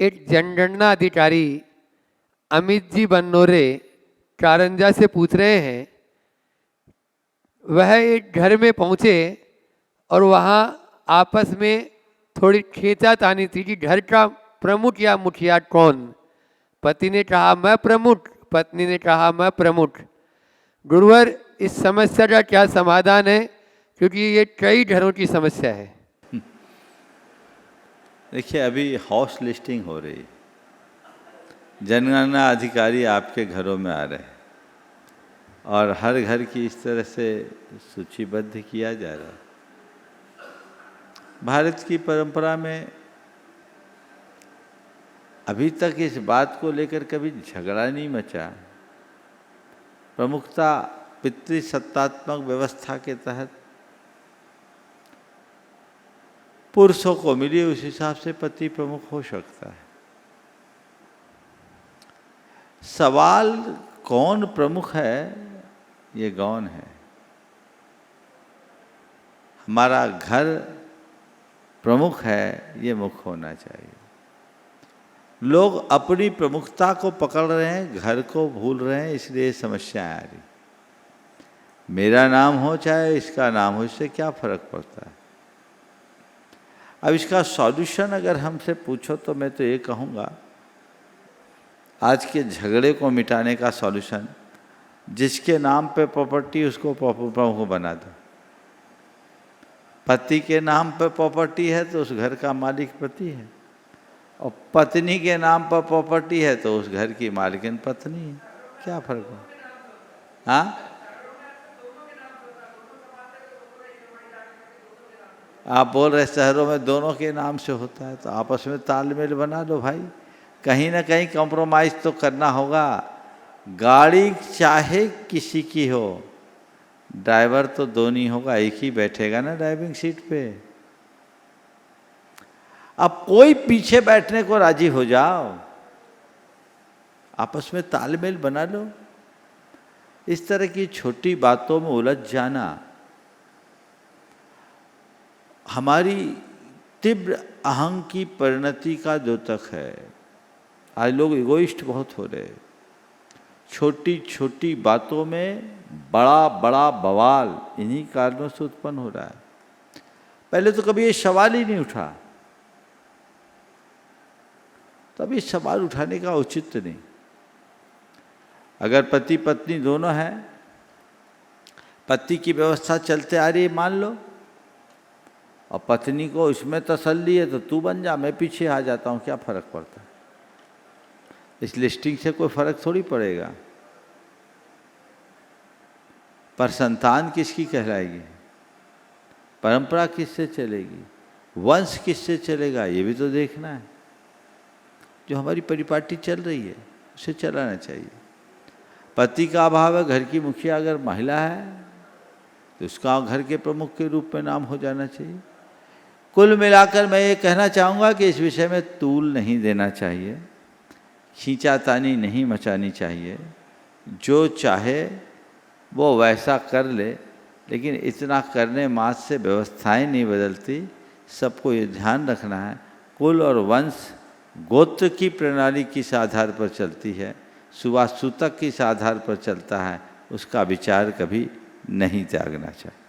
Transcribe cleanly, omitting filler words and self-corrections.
एक जनगणना अधिकारी अमित जी बन्नोरे कारंजा से पूछ रहे हैं, वह एक घर में पहुंचे और वहां आपस में थोड़ी खींचातानी थी कि घर का प्रमुख या मुखिया कौन। पति ने कहा मैं प्रमुख, पत्नी ने कहा मैं प्रमुख। गुरुवर, इस समस्या का क्या समाधान है, क्योंकि ये कई घरों की समस्या है। देखिए, अभी हाउस लिस्टिंग हो रही, जनगणना अधिकारी आपके घरों में आ रहे हैं और हर घर की इस तरह से सूचीबद्ध किया जा रहा है। भारत की परंपरा में अभी तक इस बात को लेकर कभी झगड़ा नहीं मचा। प्रमुखता पितृसत्तात्मक व्यवस्था के तहत पुरुषों को मिली, उस हिसाब से पति प्रमुख हो सकता है। सवाल कौन प्रमुख है ये गौण है। हमारा घर प्रमुख है ये मुख्य होना चाहिए। लोग अपनी प्रमुखता को पकड़ रहे हैं, घर को भूल रहे हैं, इसलिए समस्याएं आ रही। मेरा नाम हो चाहे इसका नाम हो, इससे क्या फर्क पड़ता है। अब इसका सॉल्यूशन अगर हमसे पूछो तो मैं तो ये कहूँगा, आज के झगड़े को मिटाने का सॉल्यूशन, जिसके नाम पे प्रॉपर्टी उसको प्रमुख बना दो। पति के नाम पर प्रॉपर्टी है तो उस घर का मालिक पति है, और पत्नी के नाम पर प्रॉपर्टी है तो उस घर की मालिकिन पत्नी है। क्या फर्क है? हाँ, आप बोल रहे शहरों में दोनों के नाम से होता है, तो आपस में तालमेल बना लो भाई। कहीं ना कहीं कॉम्प्रोमाइज़ तो करना होगा। गाड़ी चाहे किसी की हो, ड्राइवर तो दो नहीं होगा, एक ही बैठेगा ना ड्राइविंग सीट पे। अब कोई पीछे बैठने को राजी हो जाओ, आपस में तालमेल बना लो। इस तरह की छोटी बातों में उलझ जाना हमारी तीव्र अहंग की परिणति का द्योतक है। आज लोग इगोइस्ट बहुत हो रहे, छोटी छोटी बातों में बड़ा बड़ा बवाल इन्हीं कारणों से उत्पन्न हो रहा है। पहले तो कभी ये सवाल ही नहीं उठा, तब ये सवाल उठाने का औचित्य नहीं। अगर पति पत्नी दोनों हैं, पति की व्यवस्था चलते आ रही है मान लो, और पत्नी को इसमें तसल्ली है तो तू बन जा, मैं पीछे आ जाता हूँ, क्या फर्क पड़ता है। इस लिस्टिंग से कोई फर्क थोड़ी पड़ेगा। पर संतान किसकी कहलाएगी, परंपरा किससे चलेगी, वंश किससे चलेगा, ये भी तो देखना है। जो हमारी परिपाटी चल रही है उसे चलाना चाहिए। पति का अभाव है, घर की मुखिया अगर महिला है तो उसका घर के प्रमुख के रूप में नाम हो जाना चाहिए। कुल मिलाकर मैं ये कहना चाहूँगा कि इस विषय में तूल नहीं देना चाहिए, खींचातानी नहीं मचानी चाहिए। जो चाहे वो वैसा कर ले, लेकिन इतना करने मात्र से व्यवस्थाएं नहीं बदलती। सबको ये ध्यान रखना है, कुल और वंश गोत्र की प्रणाली किस आधार पर चलती है, सुवासूतक किस आधार पर चलता है, उसका विचार कभी नहीं त्यागना चाहिए।